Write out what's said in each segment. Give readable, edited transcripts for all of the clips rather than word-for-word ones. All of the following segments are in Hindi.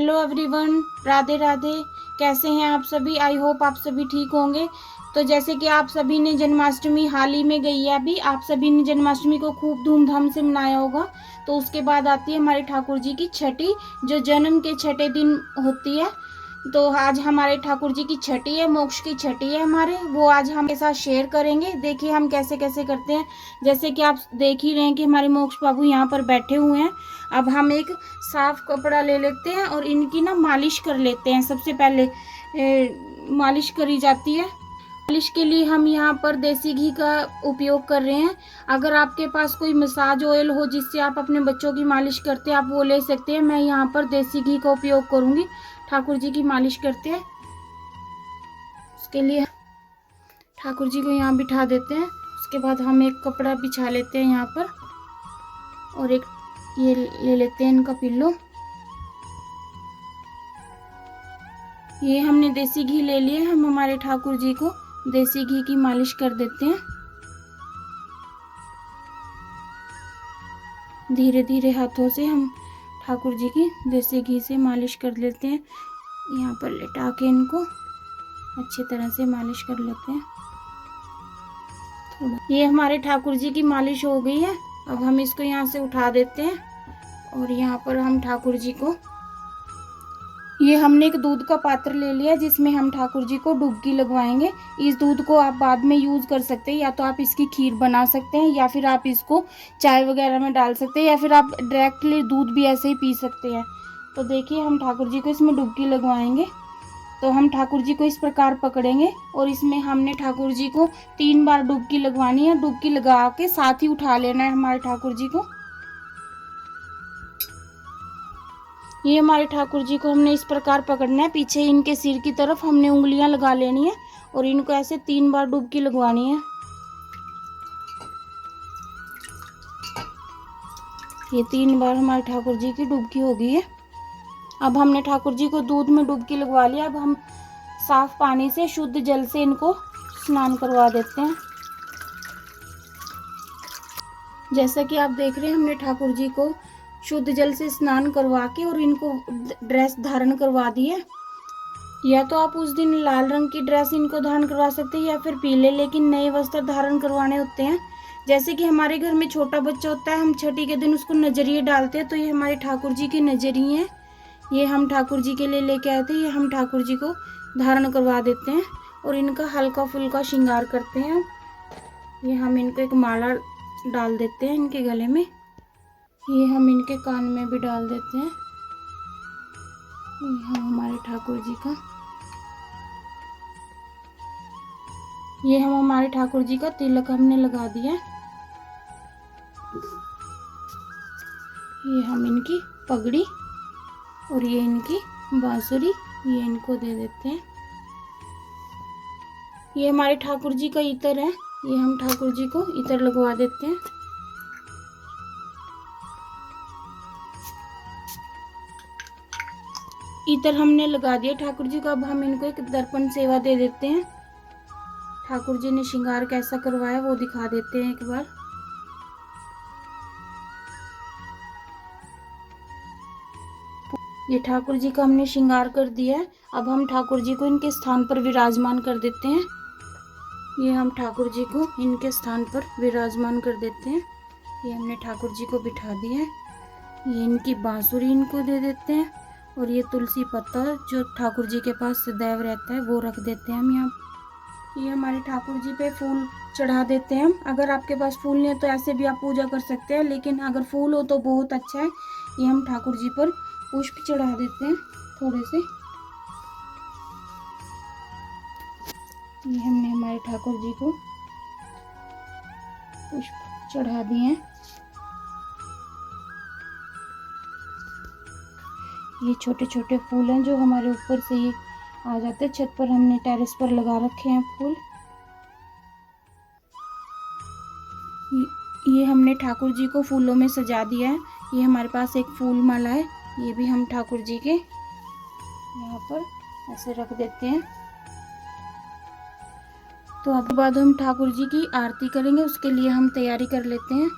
Hello everyone, Radhe Radhe. कैसे हैं आप सभी? आई होप आप सभी ठीक होंगे। तो जैसे कि आप सभी ने जन्माष्टमी हाल ही में गई है, अभी आप सभी ने जन्माष्टमी को खूब धूमधाम से मनाया होगा। तो उसके बाद आती है हमारे ठाकुर जी की छठी, जो जन्म के छठे दिन होती है। तो आज हमारे ठाकुर जी की छठी है, मोक्ष की छठी है हमारे, वो आज हम के साथ शेयर करेंगे। देखिए हम कैसे कैसे करते हैं। जैसे कि आप देख ही रहे हैं कि हमारे मोक्ष बाबू यहाँ पर बैठे हुए हैं। अब हम एक साफ कपड़ा ले लेते हैं और इनकी ना मालिश कर लेते हैं। सबसे पहले मालिश करी जाती है। मालिश के लिए हम यहाँ पर देसी घी का उपयोग कर रहे हैं। अगर आपके पास कोई मसाज ऑयल हो जिससे आप अपने बच्चों की मालिश करते हैं, आप वो ले सकते हैं। मैं यहाँ पर देसी घी का उपयोग करूँगी। ठाकुर जी की मालिश करते हैं, उसके लिए ठाकुर जी को यहाँ बिठा देते हैं। उसके बाद हम एक कपड़ा बिछा लेते हैं यहाँ पर, और एक ये ले लेते हैं इनका पिल्लो। ये हमने देसी घी ले लिया। हम हमारे ठाकुर जी को देसी घी की मालिश कर देते हैं। धीरे धीरे हाथों से हम ठाकुर जी की देसी घी से मालिश कर लेते हैं। यहाँ पर लेटा के इनको अच्छी तरह से मालिश कर लेते हैं। थोड़ा ये हमारे ठाकुर जी की मालिश हो गई है। अब हम इसको यहाँ से उठा देते हैं, और यहाँ पर हम ठाकुर जी को, ये हमने एक दूध का पात्र ले लिया जिसमें हम ठाकुर जी को डुबकी लगवाएंगे। इस दूध को आप बाद में यूज़ कर सकते हैं, या तो आप इसकी खीर बना सकते हैं, या फिर आप इसको चाय वगैरह में डाल सकते हैं, या फिर आप डायरेक्टली दूध भी ऐसे ही पी सकते हैं। तो देखिए हम ठाकुर जी को इसमें डुबकी लगवाएंगे। तो हम ठाकुर जी को इस प्रकार पकड़ेंगे, और इसमें हमने ठाकुर जी को 3 बार डुबकी लगवानी है। डुबकी लगा के साथ ही उठा लेना है हमारे ठाकुर जी को। ये हमारे ठाकुर जी को हमने इस प्रकार पकड़ना है। पीछे इनके सिर की तरफ हमने उंगलियां लगा लेनी है, और इनको ऐसे 3 बार डुबकी लगवानी है। ये 3 बार हमारे ठाकुर जी की डुबकी हो गई है। अब हमने ठाकुर जी को दूध में डुबकी लगवा लिया। अब हम साफ पानी से, शुद्ध जल से इनको स्नान करवा देते हैं। जैसा कि आप देख रहे हैं, हमने ठाकुर जी को शुद्ध जल से स्नान करवा के और इनको ड्रेस धारण करवा दी है। या तो आप उस दिन लाल रंग की ड्रेस इनको धारण करवा सकते हैं, या फिर पीले, लेकिन नए वस्त्र धारण करवाने होते हैं। जैसे कि हमारे घर में छोटा बच्चा होता है, हम छठी के दिन उसको नजरिए डालते हैं, तो ये हमारे ठाकुर जी की नजरिए हैं। ये हम ठाकुर जी के लिए लेके आए थे। ये हम ठाकुर जी को धारण करवा देते हैं, और इनका हल्का फुल्का श्रृंगार करते हैं। ये हम इनको एक माला डाल देते हैं इनके गले में। ये हम इनके कान में भी डाल देते हैं। ये हम हमारे ठाकुर जी का, ये हम हमारे ठाकुर जी का तिलक हमने लगा दिया। ये हम इनकी पगड़ी, और ये इनकी बांसुरी, ये इनको दे देते हैं। ये हमारे ठाकुर जी का इत्र है। ये हम ठाकुर जी को इत्र लगवा देते हैं। इत्र हमने लगा दिया ठाकुर जी को। अब हम इनको एक दर्पण सेवा दे देते हैं। ठाकुर जी ने श्रृंगार कैसा करवाया वो दिखा देते हैं एक बार। ये ठाकुर जी का हमने श्रृंगार कर दिया है। अब हम ठाकुर जी को इनके स्थान पर विराजमान कर देते हैं। ये हम ठाकुर जी को इनके स्थान पर विराजमान कर देते हैं। ये हमने ठाकुर जी को बिठा दिया है। ये इनकी बांसुरी इनको दे देते हैं, और ये तुलसी पत्ता जो ठाकुर जी के पास सदैव रहता है वो रख देते हैं हम यहाँ। ये हमारे ठाकुर जी पे फूल चढ़ा देते हैं हम। अगर आपके पास फूल नहीं है तो ऐसे भी आप पूजा कर सकते हैं, लेकिन अगर फूल हो तो बहुत अच्छा है। ये हम ठाकुर जी पर पुष्प चढ़ा देते हैं थोड़े से। ये हमने हमारे ठाकुर जी को पुष्प चढ़ा दिए हैं। ये छोटे छोटे फूल हैं जो हमारे ऊपर से ये आ जाते हैं। छत पर हमने टेरेस पर लगा रखे हैं फूल। ये हमने ठाकुर जी को फूलों में सजा दिया है। ये हमारे पास एक फूल माला है, ये भी हम ठाकुर जी के यहाँ पर ऐसे रख देते हैं। तो अब बाद हम ठाकुर जी की आरती करेंगे, उसके लिए हम तैयारी कर लेते हैं।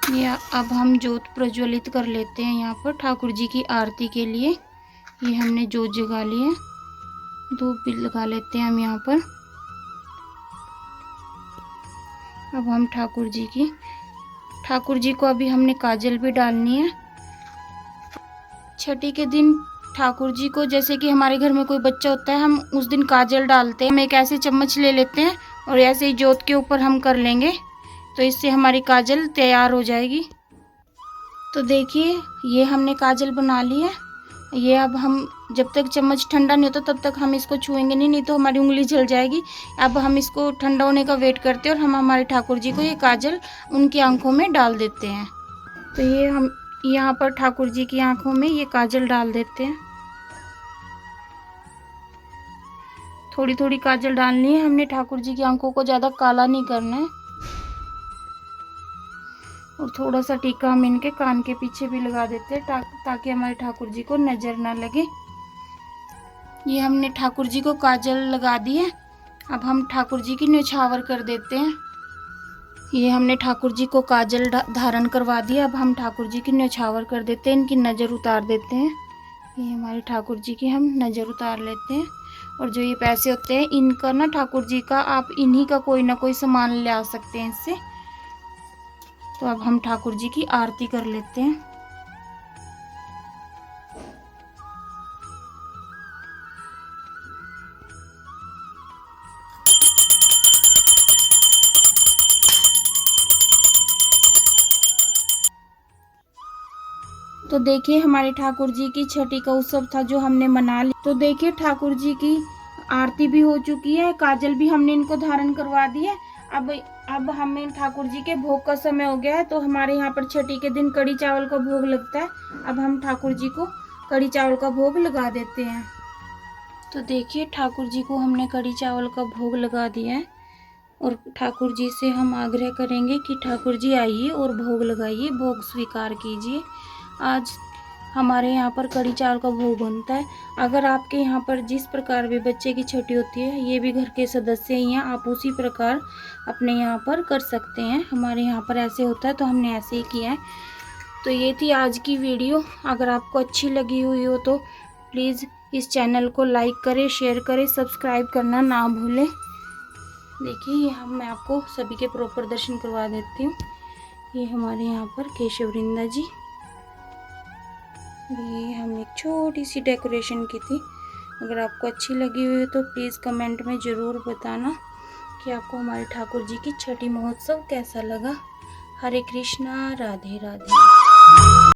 ये अब हम जोत प्रज्वलित कर लेते हैं यहाँ पर ठाकुर जी की आरती के लिए। ये हमने जोत जगा ली है, धूप भी लगा लेते हैं हम यहाँ पर। अब हम ठाकुर जी को अभी हमने काजल भी डालनी है। छठी के दिन ठाकुर जी को, जैसे कि हमारे घर में कोई बच्चा होता है, हम उस दिन काजल डालते हैं। हम एक ऐसे चम्मच ले लेते हैं और ऐसे ही जोत के ऊपर हम कर लेंगे, तो इससे हमारी काजल तैयार हो जाएगी। तो देखिए ये हमने काजल बना ली है। ये अब हम जब तक चम्मच ठंडा नहीं होता तब तक हम इसको छुएंगे नहीं तो हमारी उंगली जल जाएगी। अब हम इसको ठंडा होने का वेट करते हैं और हम हमारे ठाकुर जी को ये काजल उनकी आंखों में डाल देते हैं। तो ये हम यहाँ पर ठाकुर जी की आंखों में ये काजल डाल देते हैं। थोड़ी थोड़ी काजल डालनी है हमने, ठाकुर जी की आंखों को ज़्यादा काला नहीं करना है। और थोड़ा सा टीका हम इनके कान के पीछे भी लगा देते हैं ताकि हमारे ठाकुर जी को नज़र ना लगे। ये हमने ठाकुर जी को काजल लगा दी है। अब हम ठाकुर जी की न्योछावर कर देते हैं। ये हमने ठाकुर जी को काजल धारण करवा दिया। अब हम ठाकुर जी की न्योछावर कर देते हैं, इनकी नज़र उतार देते हैं। ये हमारे ठाकुर जी की हम नज़र उतार लेते हैं। और जो ये पैसे होते हैं इनका ना, ठाकुर जी का, आप इन्हीं का कोई ना कोई सामान ले आ सकते हैं इससे। तो अब हम ठाकुर जी की आरती कर लेते हैं। तो देखिए हमारे ठाकुर जी की छठी का उत्सव था जो हमने मना लिया। तो देखिए ठाकुर जी की आरती भी हो चुकी है, काजल भी हमने इनको धारण करवा दी है। अब हमें ठाकुर जी के भोग का समय हो गया है। तो हमारे यहाँ पर छठी के दिन कढ़ी चावल का भोग लगता है। अब हम ठाकुर जी को कढ़ी चावल का भोग लगा देते हैं। तो देखिए ठाकुर जी को हमने कढ़ी चावल का भोग लगा दिया है। और ठाकुर जी से हम आग्रह करेंगे कि ठाकुर जी आइए और भोग लगाइए, भोग स्वीकार कीजिए। आज हमारे यहाँ पर कढ़ी चावल का भोग बनता है। अगर आपके यहाँ पर जिस प्रकार भी बच्चे की छठी होती है, ये भी घर के सदस्य ही हैं, आप उसी प्रकार अपने यहाँ पर कर सकते हैं। हमारे यहाँ पर ऐसे होता है तो हमने ऐसे ही किया है। तो ये थी आज की वीडियो। अगर आपको अच्छी लगी हुई हो तो प्लीज़ इस चैनल को लाइक करें, शेयर करें, सब्सक्राइब करना ना भूलें। देखिए मैं आपको सभी के प्रॉपर दर्शन करवा देती हूँ। ये हमारे यहाँ पर केशव वृंदा जी, ये हमने एक छोटी सी डेकोरेशन की थी। अगर आपको अच्छी लगी हुई है तो प्लीज़ कमेंट में ज़रूर बताना कि आपको हमारे ठाकुर जी की छठी महोत्सव कैसा लगा। हरे कृष्णा, राधे राधे।